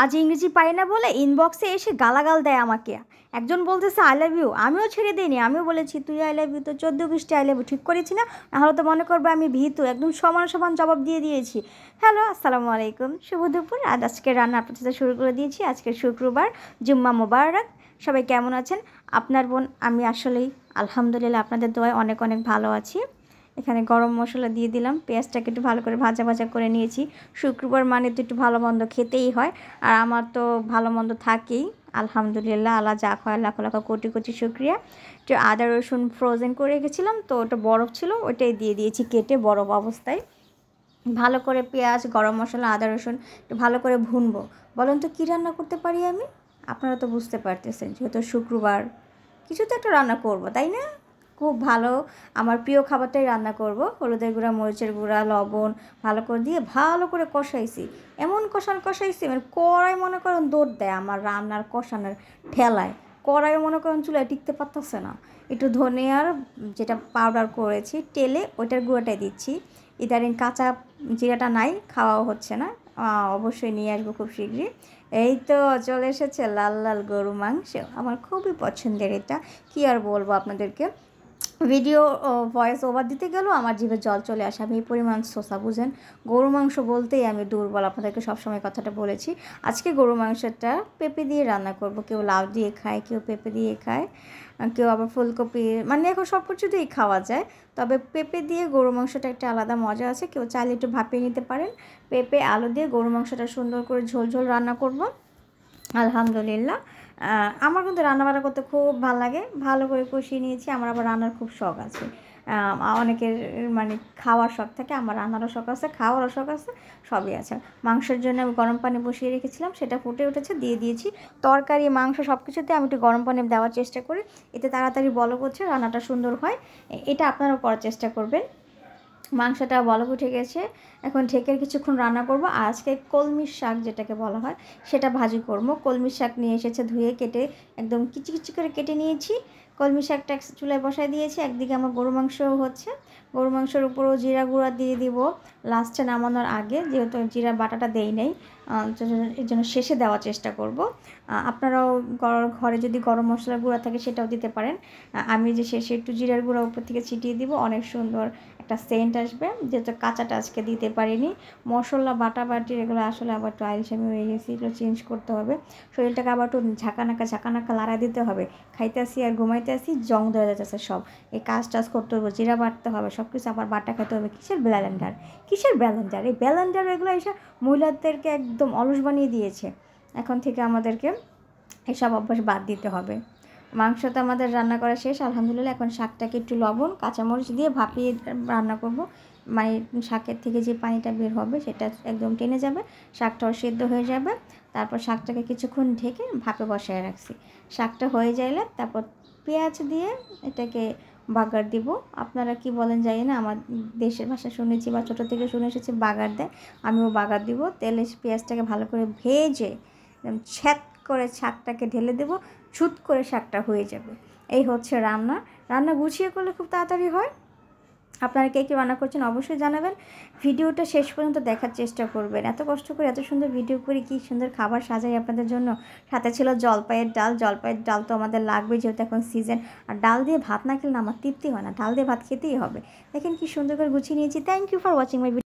আজ ইংরেজি পারি না বলে ইনবক্সে এসে গালাগাল দেয় আমাকে। একজন বলতেছে আই লাভ ইউ, আমিও ছেড়ে দিইনি, আমিও বলেছি তুই আই লাভ ইউ তো 14 আই লাভ ইউ ঠিক করেছি না, নাহলে তো মনে করবে আমি ভীতু। একদম সমান সমান জবাব দিয়ে দিয়েছি। হ্যালো, আসসালামু আলাইকুম, শুভ দুপুর। আজকে রান্না আপনার সাথে শুরু করে দিয়েছি। আজকে শুক্রবার, জুম্মা মোবারক। সবাই কেমন আছেন? আপনার বোন আমি আসলেই আলহামদুলিল্লাহ আপনাদের দোয়ায় অনেক অনেক ভালো আছি। এখানে গরম মশলা দিয়ে দিলাম, পেঁয়াজটাকে একটু ভালো করে ভাজা ভাজা করে নিয়েছি। শুক্রবার মানে তো একটু ভালো মন্দ খেতেই হয়, আর আমার তো ভালো মন্দ থাকেই আলহামদুলিল্লাহ। আল্লাহ যা হয় লাখো লাখো কোটি কোটি শুক্রিয়া। একটু আদা রসুন ফ্রোজেন করে রেখেছিলাম, তো ওটা বরফ ছিল, ওটাই দিয়ে দিয়েছি কেটে বরফ অবস্থায়। ভালো করে পেঁয়াজ, গরম মশলা, আদা রসুন একটু ভালো করে ভুনবো। বলুন তো কী রান্না করতে পারি আমি? আপনারা তো বুঝতে পারতেছেন, যেহেতু শুক্রবার কিছু তো একটা রান্না করব, তাই না? খুব ভালো আমার প্রিয় খাবারটাই রান্না করব। হলুদের গুঁড়া, মরিচের গুঁড়া, লবণ ভালো করে দিয়ে ভালো করে কষাইছি। এমন কষাইছি মানে কড়াই মনে করেন দৌড় দেয় আমার রান্নার কষানোর ঠেলায়। কড়াই মনে করেন চুলায় টিকতে পারতেছে না। একটু ধনিয়ার যেটা পাউডার করেছি তেলে, ওইটার গুঁড়াটাই দিচ্ছি। ইদারিং কাঁচা জিরাটা নাই, খাওয়াও হচ্ছে না। অবশ্যই নিয়ে আসবো খুব শীঘ্রই। এই তো চলে এসেছে লাল লাল গরু মাংস, আমার খুবই পছন্দের। এটা কী আর বলবো আপনাদেরকে, ভিডিও ভয়েস ওভার দিতে গেলেও আমার জিভে জল চলে আসে। আমি এই পরিমাণ শসা, বুঝেন। গরু মাংস বলতেই আমি দুর্বল, আপনাদেরকে সবসময় কথাটা বলেছি। আজকে গরু মাংসটা পেঁপে দিয়ে রান্না করব। কেউ লাউ দিয়ে খায়, কেউ পেঁপে দিয়ে খায়, কেউ আবার ফুলকপি, মানে এখন সব কিছুতেই খাওয়া যায়। তবে পেঁপে দিয়ে গরু মাংসটা একটা আলাদা মজা আছে। কেউ চাইলে একটু ভাপিয়ে নিতে পারেন। পেঁপে আলু দিয়ে গরু মাংসটা সুন্দর করে ঝোল ঝোল রান্না করব আলহামদুলিল্লাহ। আমার কিন্তু রান্নাবান্না করতে খুব ভালো লাগে। ভালো করে কষিয়ে নিয়েছি। আমার আবার রান্নার খুব শখ আছে। অনেকের মানে খাওয়ার শখ থাকে, আমার রান্নারও শখ আছে, খাওয়ারও শখ আছে, সবই আছে। মাংসের জন্য আমি গরম পানি বসিয়ে রেখেছিলাম, সেটা ফুটে উঠেছে, দিয়ে দিয়েছি। তরকারি, মাংস সব কিছুতে আমি একটু গরম পানি দেওয়ার চেষ্টা করি, এতে তাড়াতাড়ি বলক হচ্ছে, রান্নাটা সুন্দর হয়। এটা আপনারাও করার চেষ্টা করবেন। মাংসটা বলক উঠে গেছে, এখন ঢেকে কিছুক্ষণ রান্না করব। আজকে কলমির শাক যেটাকে বলা হয় সেটা ভাজি করব। কলমির শাক নিয়ে এসেছে, ধুয়ে কেটে একদম কিচি কিচি করে কেটে নিয়েছি। কলমি শাকটা চুলায় বসায় দিয়েছি। একদিকে আমার গরু মাংস হচ্ছে, গরু মাংসের উপরেও জিরা গুঁড়া দিয়ে দিব লাস্টে নামানোর আগে, যেহেতু জিরা বাটাটা দেই নেই, এর জন্য শেষে দেওয়ার চেষ্টা করব। আপনারাও ঘরে যদি গরম মশলার গুঁড়া থাকে সেটাও দিতে পারেন। আমি যে শেষে একটু জিরার গুঁড়া উপর থেকে ছিটিয়ে দিব, অনেক সুন্দর একটা সেন্ট আসবে। যেহেতু কাঁচাটা আজকে দিতে পারিনি, মশলা বাটাবাটির এগুলো আসলে আবার একটু আইলসামি হয়ে গেছি, এগুলো চেঞ্জ করতে হবে। শরীরটাকে আবার একটু ঝাঁকানাকা লাড়া দিতে হবে। খাইতে আসি আর ঘুমাইতে আসি, জং ধরে যাচ্ছে সব। এই কাজ টাজ করতে হবে, জিরা বাটতে হবে, সব কিছু আবার বাটা খেতে হবে। কিসের ব্লেন্ডার, এই ব্লেন্ডার এগুলো এসে মহিলাদেরকে একদম অলস বানিয়ে দিয়েছে। এখন থেকে আমাদেরকে এসব অভ্যাস বাদ দিতে হবে। মাংসটা আমাদের রান্না করা শেষ আলহামদুলিল্লাহ। এখন শাকটাকে একটু লবণ, কাঁচামরিচ দিয়ে ভাপিয়ে রান্না করব। মানে শাকের থেকে যে পানিটা বের হবে সেটা একদম টেনে যাবে, শাকটাও সেদ্ধ হয়ে যাবে। তারপর শাকটাকে কিছুক্ষণ ঢেকে ভাপে বসায় রাখছি। শাকটা হয়ে যাইলে তারপর পেঁয়াজ দিয়ে এটাকে বাগার দিব। আপনারা কি বলেন জানি না, আমার দেশের ভাষা শুনেছি বা ছোটো থেকে শুনে এসেছি বাগার দেয়, আমিও বাগার দিব। তেলে পেঁয়াজটাকে ভালো করে ভেজে ছ্যাঁত করে শাকটাকে ঢেলে দেবো, ছুট করে শাকটা হয়ে যাবে। এই হচ্ছে রান্না। রান্না গুছিয়ে করলে খুব তাড়াতাড়ি হয়। আপনারা কে কী রান্না করছেন অবশ্যই জানাবেন। ভিডিওটা শেষ পর্যন্ত দেখার চেষ্টা করবেন। এত কষ্ট করে এত সুন্দর ভিডিও করি, কী সুন্দর খাবার সাজাই আপনাদের জন্য। সাথে ছিল জলপাইয়ের ডাল তো আমাদের লাগবে, যেহেতু এখন সিজন। আর ডাল দিয়ে ভাত না খেলে না আমার তৃপ্তি হয় না, ডাল দিয়ে ভাত খেতেই হবে। দেখেন কি সুন্দর করে গুছিয়ে নিয়েছি। Thank you for watching my video.